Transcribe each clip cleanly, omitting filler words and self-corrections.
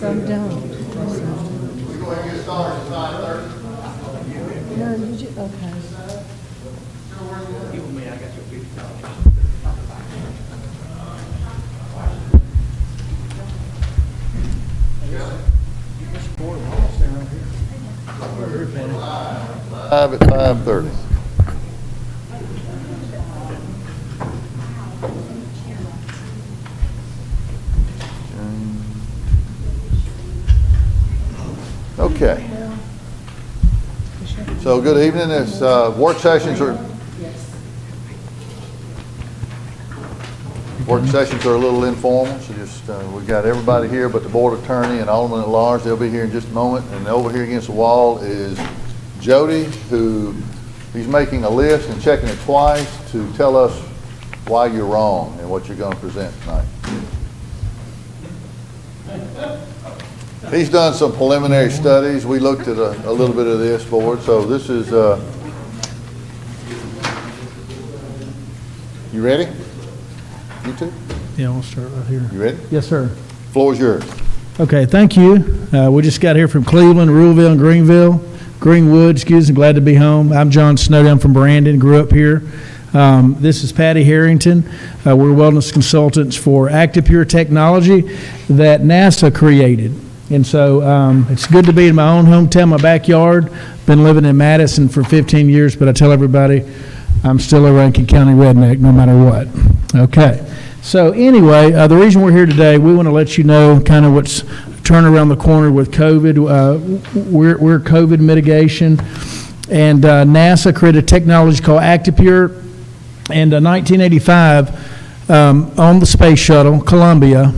Some don't. We go ahead and get started at 9:30. No, did you, okay. Live at 5:30. Okay. So good evening. This work sessions are a little informal. So just we've got everybody here, but the board attorney and alderman at large. They'll be here in just a moment. And over here against the wall is Jody, who he's making a list and checking it twice to tell us why you're wrong and what you're going to present tonight. He's done some preliminary studies. We looked at a little bit of this board. So this is, you ready? You two? Yeah, I'll start right here. You ready? Yes, sir. Floor is yours. Okay, thank you. We just got here from Cleveland, Ruleville, and Greenwood, excuse me, glad to be home. I'm John Snowdown from Brandon, grew up here. This is Patty Harrington. We're wellness consultants for ActiPure technology that NASA created. And so it's good to be in my own hometown, my backyard. Been living in Madison for 15 years, but I tell everybody I'm still a Rankin County redneck no matter what. Okay. So anyway, the reason we're here today, we want to let you know kind of what's turning around the corner with COVID. We're COVID mitigation, and NASA created technology called ActiPure. And 1985, on the space shuttle, Columbia,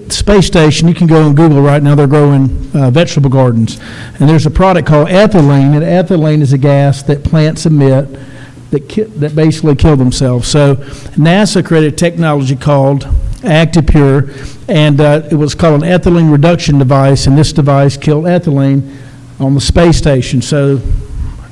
space station, you can go on Google right now, they're growing vegetable gardens. And there's a product called ethylene, and ethylene is a gas that plants emit that basically kill themselves. So NASA created technology called ActiPure, and it was called an ethylene reduction device, and this device killed ethylene on the space station. So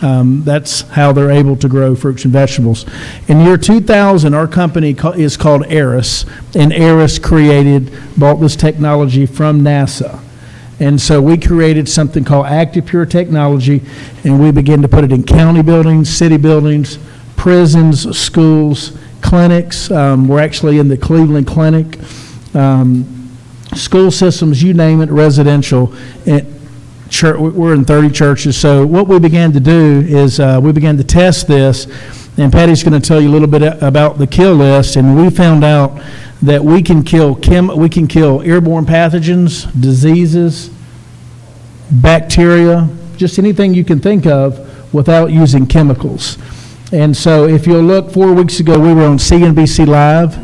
that's how they're able to grow fruits and vegetables. In the year 2000, our company is called Eris, and Eris bought this technology from NASA. And so we created something called ActiPure technology, and we began to put it in county buildings, city buildings, prisons, schools, clinics. We're actually in the Cleveland Clinic, school systems, you name it, residential. We're in 30 churches. So what we began to do is we began to test this, and Patty's going to tell you a little bit about the kill list. And we found out that we can kill airborne pathogens, diseases, bacteria, just anything you can think of without using chemicals. And so if you'll look, 4 weeks ago we were on CNBC Live.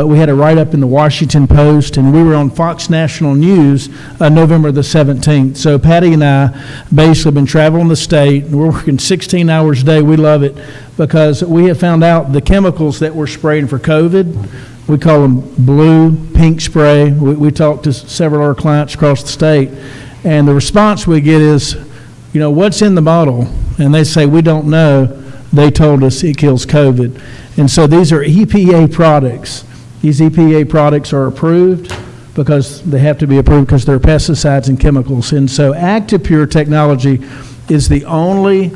We had a write-up in the Washington Post, and we were on Fox National News November the 17th. So Patty and I basically been traveling the state, and we're working 16 hours a day. We love it because we have found out the chemicals that we're spraying for COVID, we call them blue, pink spray. We talked to several of our clients across the state, and the response we get is, what's in the bottle? And they say, we don't know. They told us it kills COVID. And so these are EPA products. These EPA products are approved because they have to be approved because they're pesticides and chemicals. And so ActiPure technology is the only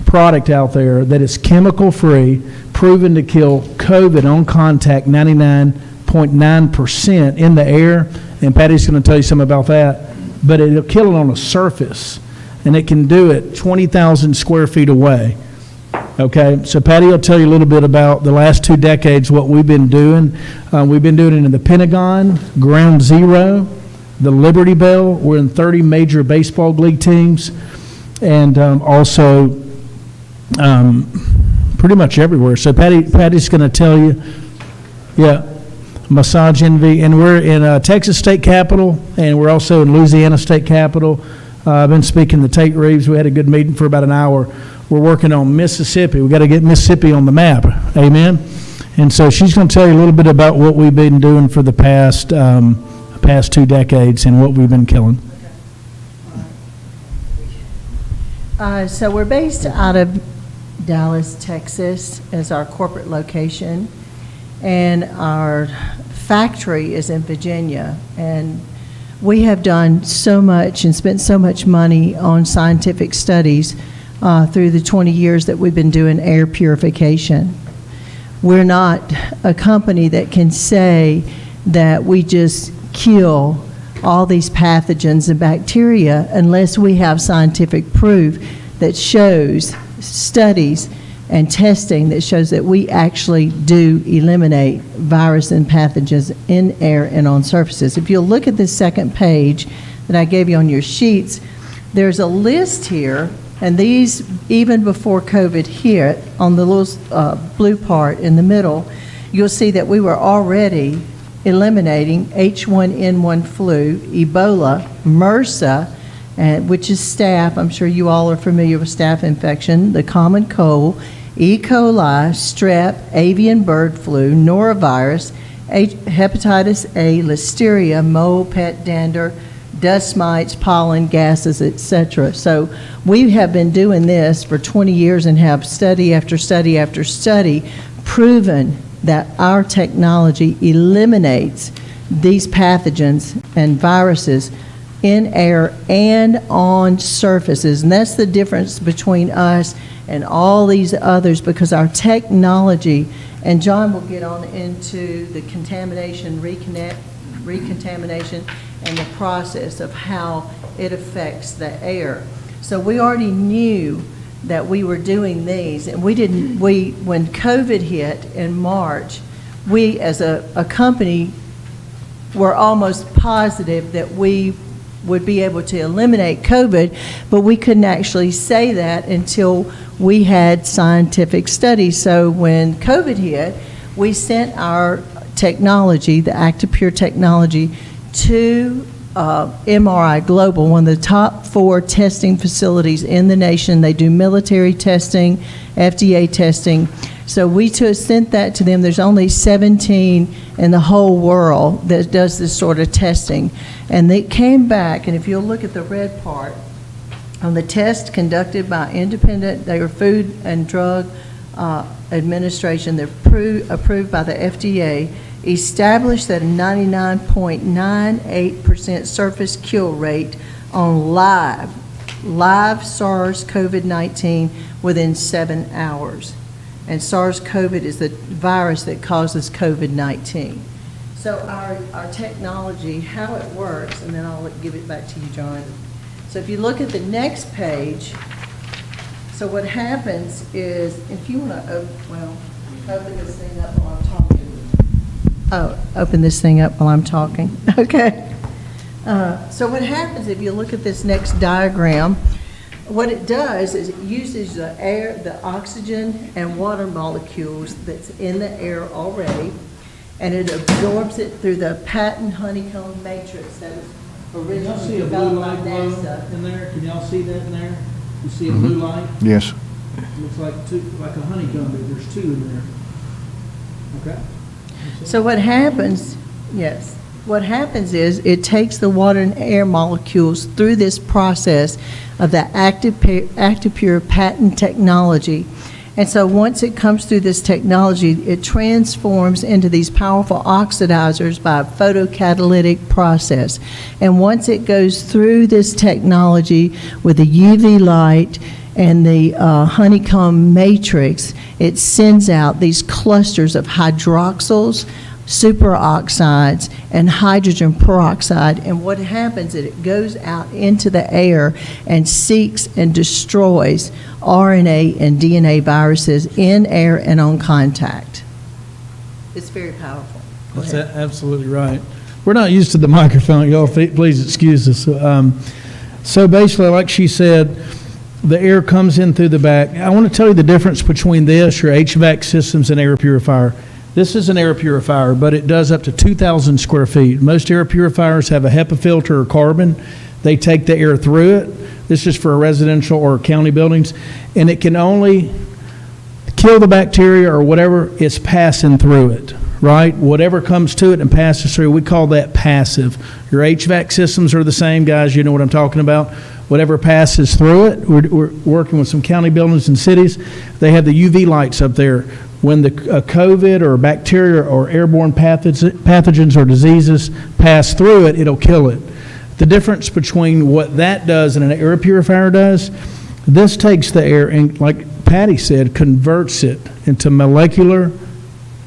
product out there that is chemical-free, proven to kill COVID on contact 99.9% in the air. And Patty's going to tell you something about that. But it'll kill it on a surface, and it can do it 20,000 square feet away. Okay, so Patty will tell you a little bit about the last 2 decades, what we've been doing. We've been doing it in the Pentagon, Ground Zero, the Liberty Bell. We're in 30 major baseball league teams, and also pretty much everywhere. So Patty's going to tell you, Massage Envy, and we're in Texas State Capitol, and we're also in Louisiana State Capitol. I've been speaking to Tate Reeves. We had a good meeting for about an hour. We're working on Mississippi. We got to get Mississippi on the map. Amen. And so she's going to tell you a little bit about what we've been doing for the past 2 decades and what we've been killing. So we're based out of Dallas, Texas, as our corporate location, and our factory is in Virginia. And we have done so much and spent so much money on scientific studies through the 20 years that we've been doing air purification. We're not a company that can say that we just kill all these pathogens and bacteria unless we have scientific proof that shows, studies and testing that shows that we actually do eliminate virus and pathogens in air and on surfaces. If you'll look at this second page that I gave you on your sheets, there's a list here, and these, even before COVID hit, on the little blue part in the middle, you'll see that we were already eliminating H1N1 flu, Ebola, MRSA, which is staph. I'm sure you all are familiar with staph infection, the common cold, E. coli, strep, avian bird flu, norovirus, hepatitis A, listeria, mole, pet dander, dust mites, pollen, gases, etc. So we have been doing this for 20 years and have study after study after study proven that our technology eliminates these pathogens and viruses in air and on surfaces. And that's the difference between us and all these others, because our technology, and John will get on into the contamination, recontamination, and the process of how it affects the air. So we already knew that we were doing these, and when COVID hit in March, we as a company were almost positive that we would be able to eliminate COVID, but we couldn't actually say that until we had scientific studies. So when COVID hit, we sent our technology, the ActiPure technology, to MRI Global, one of the top 4 testing facilities in the nation. They do military testing, FDA testing. So we sent that to them. There's only 17 in the whole world that does this sort of testing. And they came back, and if you'll look at the red part, on the test conducted by independent, they were Food and Drug Administration, they're approved by the FDA, established that a 99.98% surface kill rate on live SARS-CoV-19 within 7 hours. And SARS-CoV is the virus that causes COVID-19. So our technology, how it works, and then I'll give it back to you, John. So if you look at the next page, so what happens is, if you want to open this thing up while I'm talking. Oh, open this thing up while I'm talking. Okay. So what happens if you look at this next diagram, what it does is it uses the air, the oxygen and water molecules that's in the air already, and it absorbs it through the patent honeycomb matrix that was originally developed by NASA. In there? Can y'all see that in there? You see a blue light? Yes. Looks like like a honeycomb, but there's 2 in there. Okay. So what happens, yes, what happens is it takes the water and air molecules through this process of the ActiPure patent technology. And so once it comes through this technology, it transforms into these powerful oxidizers by a photocatalytic process. And once it goes through this technology with the UV light and the honeycomb matrix, it sends out these clusters of hydroxyls, superoxides, and hydrogen peroxide. And what happens is it goes out into the air and seeks and destroys RNA and DNA viruses in air and on contact. It's very powerful. That's absolutely right. We're not used to the microphone. Y'all, please excuse us. So basically, like she said, the air comes in through the back. I want to tell you the difference between this, your HVAC systems, and air purifier. This is an air purifier, but it does up to 2,000 square feet. Most air purifiers have a HEPA filter or carbon. They take the air through it. This is for residential or county buildings, and it can only kill the bacteria or whatever is passing through it, right? Whatever comes to it and passes through, we call that passive. Your HVAC systems are the same, guys. You know what I'm talking about. Whatever passes through it, we're working with some county buildings and cities. They have the UV lights up there. When the COVID or bacteria or airborne pathogens or diseases pass through it, it'll kill it. The difference between what that does and an air purifier does, this takes the air and, like Patty said, converts it into molecular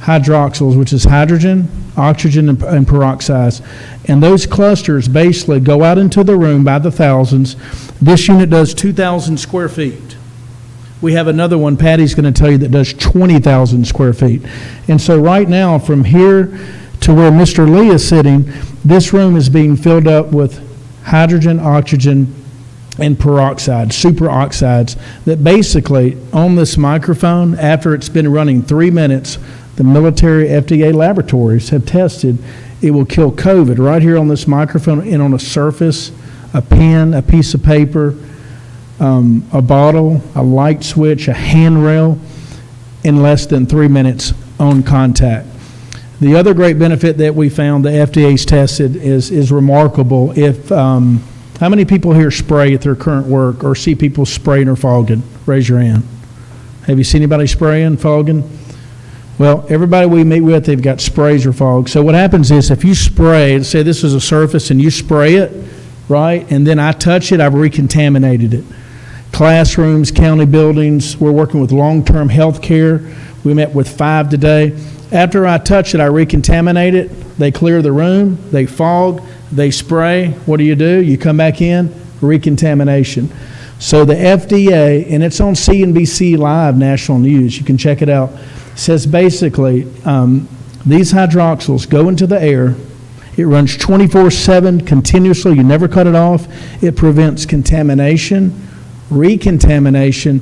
hydroxyls, which is hydrogen, oxygen, and peroxides. And those clusters basically go out into the room by the thousands. This unit does 2,000 square feet. We have another one, Patty's going to tell you, that does 20,000 square feet. And so right now, from here to where Mr. Lee is sitting, this room is being filled up with hydrogen, oxygen, and peroxide, superoxides, that basically, on this microphone, after it's been running 3 minutes, the military FDA laboratories have tested it will kill COVID right here on this microphone and on a surface, a pen, a piece of paper, a bottle, a light switch, a handrail, in less than 3 minutes on contact. The other great benefit that we found the FDA's tested is remarkable. If how many people here spray at their current work or see people spraying or fogging? Raise your hand. Have you seen anybody spraying, fogging? Well, everybody we meet with, they've got sprays or fog. So what happens is if you spray, say this is a surface and you spray it, right, and then I touch it, I've recontaminated it. Classrooms, county buildings, we're working with long-term health care. We met with 5 today. After I touch it, I recontaminate it. They clear the room, they fog, they spray. What do? You come back in, recontamination. So the FDA, and it's on CNBC Live National News, you can check it out, says basically these hydroxyls go into the air. It runs 24/7 continuously. You never cut it off. It prevents contamination, recontamination,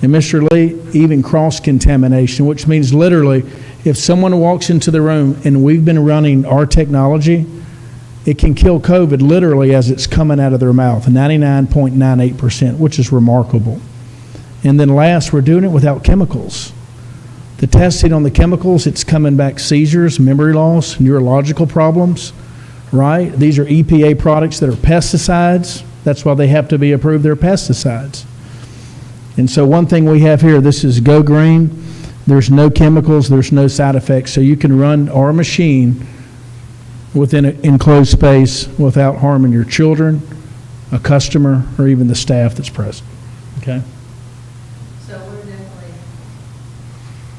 and Mr. Lee, even cross-contamination, which means literally if someone walks into the room and we've been running our technology, it can kill COVID literally as it's coming out of their mouth, 99.98%, which is remarkable. And then last, we're doing it without chemicals. The testing on the chemicals, it's coming back seizures, memory loss, neurological problems, right? These are EPA products that are pesticides. That's why they have to be approved. They're pesticides. And so one thing we have here, this is Go Green. There's no chemicals, there's no side effects. So you can run our machine within an enclosed space without harming your children, a customer, or even the staff that's present. Okay? So we're definitely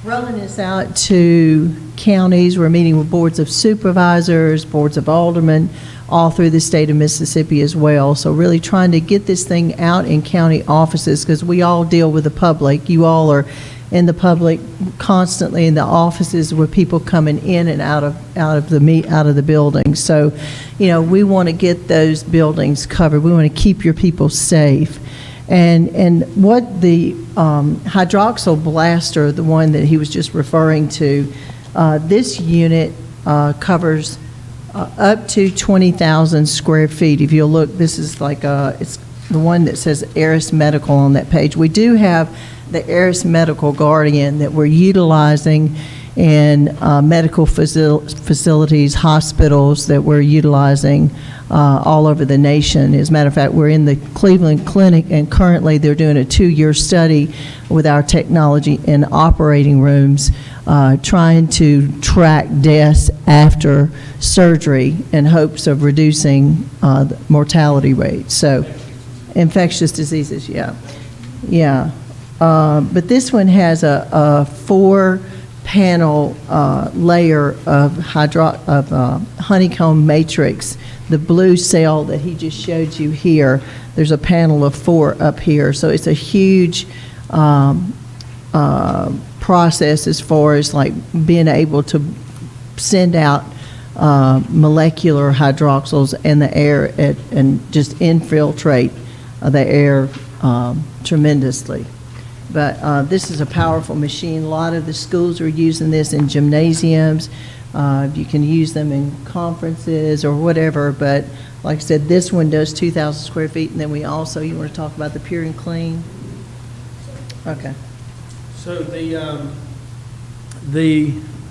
rolling this out to counties. We're meeting with boards of supervisors, boards of aldermen, all through the state of Mississippi as well. So really trying to get this thing out in county offices, because we all deal with the public. You all are in the public constantly in the offices with people coming in and out of the building. So, you know, we want to get those buildings covered. We want to keep your people safe. And what the Hydroxyl Blaster, the one that he was just referring to, this unit covers up to 20,000 square feet. If you'll look, this is like it's the one that says Aris Medical on that page. We do have the Aris Medical Guardian that we're utilizing in medical facilities, hospitals that we're utilizing all over the nation. As a matter of fact, we're in the Cleveland Clinic, and currently they're doing a 2-year study with our technology in operating rooms, trying to track deaths after surgery in hopes of reducing the mortality rates. So, infectious diseases, yeah. But this one has a 4-panel layer of honeycomb matrix. The blue cell that he just showed you here, there's a panel of 4 up here. So it's a huge process as far as like being able to send out molecular hydroxyls in the air and just infiltrate the air tremendously. But this is a powerful machine. A lot of the schools are using this in gymnasiums. You can use them in conferences or whatever. But like I said, this one does 2,000 square feet. And then we also, you want to talk about the Pure and Clean? Okay. So the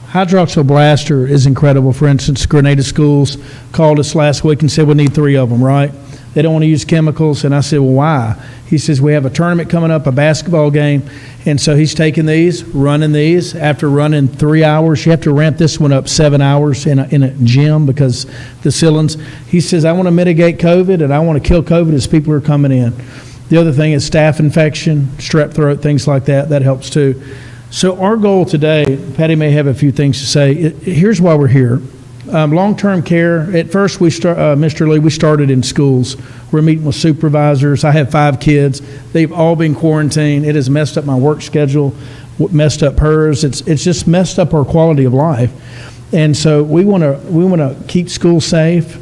Hydroxyl Blaster is incredible. For instance, Grenada Schools called us last week and said we need 3 of them, right? They don't want to use chemicals. And I said, well, why? He says, we have a tournament coming up, a basketball game. And so he's taking these, running these. After running 3 hours, you have to ramp this one up 7 hours in a gym because the ceilings. He says, I want to mitigate COVID and I want to kill COVID as people are coming in. The other thing is staph infection, strep throat, things like that. That helps too. So our goal today, Patty may have a few things to say. Here's why we're here. Long-term care, at first, Mr. Lee, we started in schools. We're meeting with supervisors. I have 5 kids. They've all been quarantined. It has messed up my work schedule, messed up hers. It's just messed up our quality of life. And so we want to keep schools safe.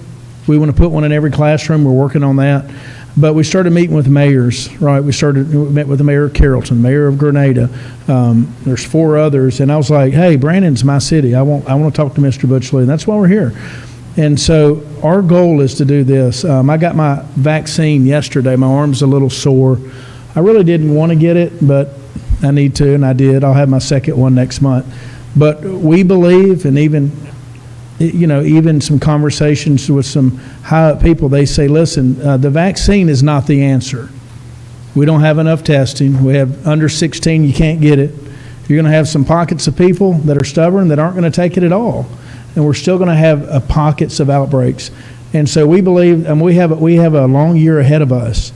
We want to put one in every classroom. We're working on that. But we started meeting with mayors, right? We met with the mayor of Carrollton, mayor of Grenada. There's 4 others, and I was like, "Hey, Brandon's my city. I want to talk to Mr. Butchley," and that's why we're here. And so our goal is to do this. I got my vaccine yesterday. My arm's a little sore. I really didn't want to get it, but I need to, and I did. I'll have my second one next month. But we believe, and even some conversations with some high-up people, they say, listen, the vaccine is not the answer. We don't have enough testing. We have under 16, you can't get it. You're going to have some pockets of people that are stubborn that aren't going to take it at all. And we're still going to have pockets of outbreaks. And so we believe, and we have a long year ahead of us.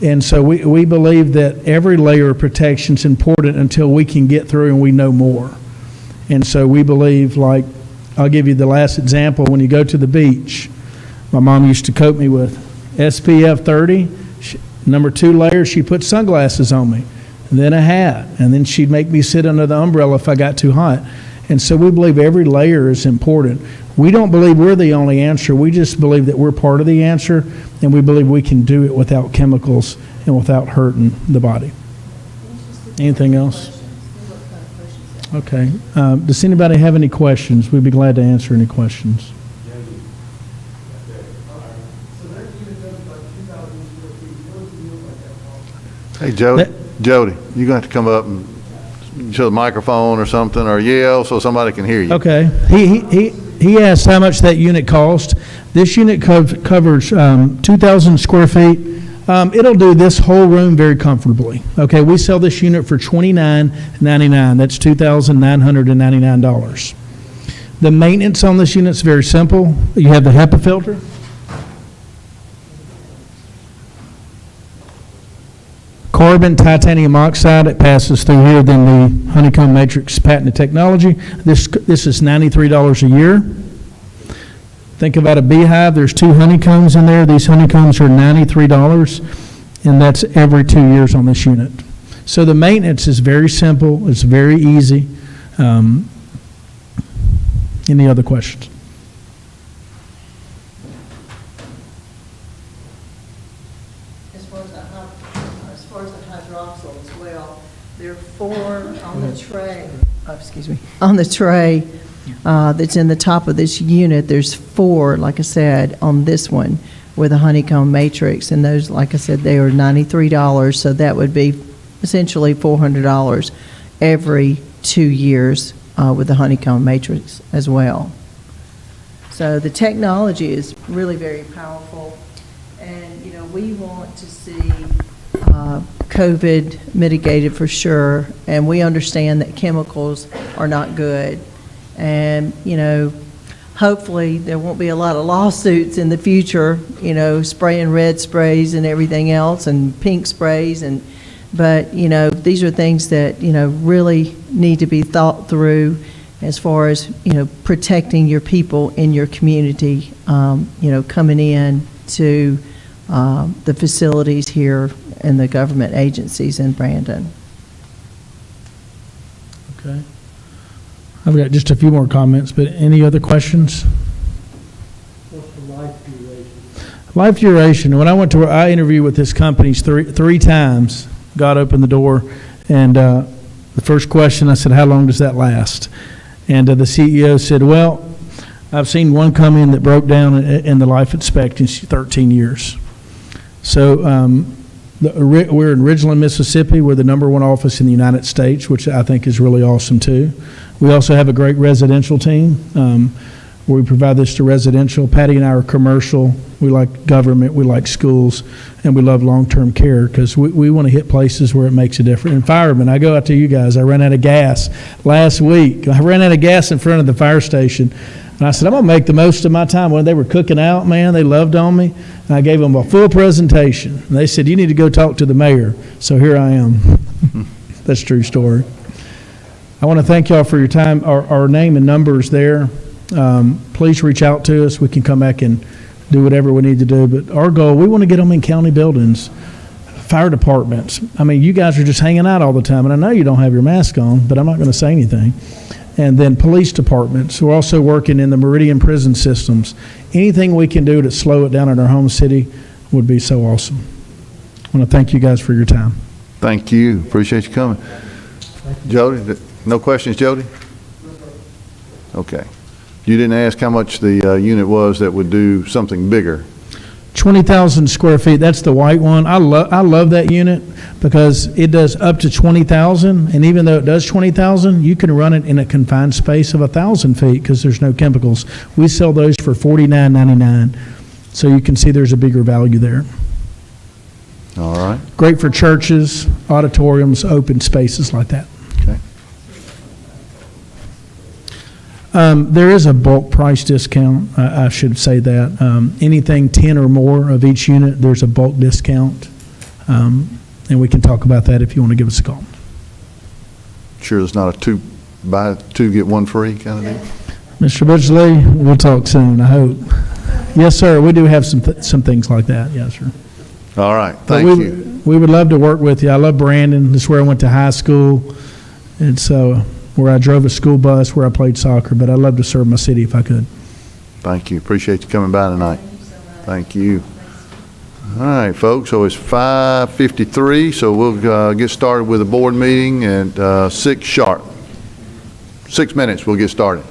And so we believe that every layer of protection is important until we can get through and we know more. And so we believe, like, I'll give you the last example. When you go to the beach, my mom used to coat me with SPF 30, number 2 layer, she'd put sunglasses on me, and then a hat, and then she'd make me sit under the umbrella if I got too hot. And so we believe every layer is important. We don't believe we're the only answer. We just believe that we're part of the answer, and we believe we can do it without chemicals and without hurting the body. Anything else? Okay. Does anybody have any questions? We'd be glad to answer any questions. Hey, Jody, you're going to have to come up and show the microphone or something, or yell so somebody can hear you. Okay. He asked how much that unit cost. This unit covers 2,000 square feet. It'll do this whole room very comfortably. Okay, we sell this unit for $29.99. That's $2,999. The maintenance on this unit is very simple. You have the HEPA filter. Carbon titanium oxide, it passes through here, then the honeycomb matrix patented technology. This is $93 a year. Think about a beehive. There's 2 honeycombs in there. These honeycombs are $93, and that's every 2 years on this unit. So the maintenance is very simple. It's very easy. Any other questions? As far as the hydroxyl as well, there are 4 on the tray. On the tray that's in the top of this unit. There's 4, like I said, on this one with a honeycomb matrix, and those, like I said, they are $93. So that would be essentially $400 every 2 years with the honeycomb matrix as well. So the technology is really very powerful, and we want to see COVID mitigated for sure, and we understand that chemicals are not good, and hopefully there won't be a lot of lawsuits in the future, spraying red sprays and everything else and pink sprays, but these are things that really need to be thought through as far as protecting your people in your community, coming in to the facilities here and the government agencies in Brandon. Okay. I've got just a few more comments, but any other questions? What's the life duration? Life duration. When I interviewed with this company three times, God opened the door, and the first question I said, how long does that last? And the CEO said, well, I've seen one come in that broke down in the life expectancy 13 years. So we're in Ridgeland, Mississippi. We're the #1 office in the United States, which I think is really awesome too. We also have a great residential team. where we provide this to residential. Patty and I are commercial. We like government, we like schools, and we love long-term care because we want to hit places where it makes a difference. And firemen, I go out to you guys. I ran out of gas last week. I ran out of gas in front of the fire station. And I said, I'm going to make the most of my time. When they were cooking out, man, they loved on me. And I gave them a full presentation. And they said, you need to go talk to the mayor. So here I am. That's a true story. I want to thank y'all for your time. Our name and numbers there. Please reach out to us. We can come back and do whatever we need to do. But our goal, we want to get them in county buildings, fire departments. I mean, you guys are just hanging out all the time. And I know you don't have your mask on, but I'm not going to say anything. And then police departments. We're also working in the Meridian prison systems. Anything we can do to slow it down in our home city would be so awesome. I want to thank you guys for your time. Thank you. Appreciate you coming. Jody, no questions, Jody? Okay. You didn't ask how much the unit was that would do something bigger. 20,000 square feet, that's the white one. I love that unit because it does up to 20,000, and even though it does 20,000, you can run it in a confined space of 1,000 feet because there's no chemicals. We sell those for $49.99, so you can see there's a bigger value there. All right. Great for churches, auditoriums, open spaces like that. Okay. There is a bulk price discount, I should say that. Anything 10 or more of each unit, there's a bulk discount. And we can talk about that if you want to give us a call. Sure there's not a buy two, get one free kind of deal? Mr. Butchley, we'll talk soon, I hope. Yes, sir, we do have some things like that, yes, sir. All right, But thank you. We would love to work with you. I love Brandon. This is where I went to high school. It's where I drove a school bus, where I played soccer, but I'd love to serve my city if I could. Thank you. Appreciate you coming by tonight. Thank you. All right, folks, so it's 5:53, so we'll get started with the board meeting at 6 sharp. 6 minutes, we'll get started.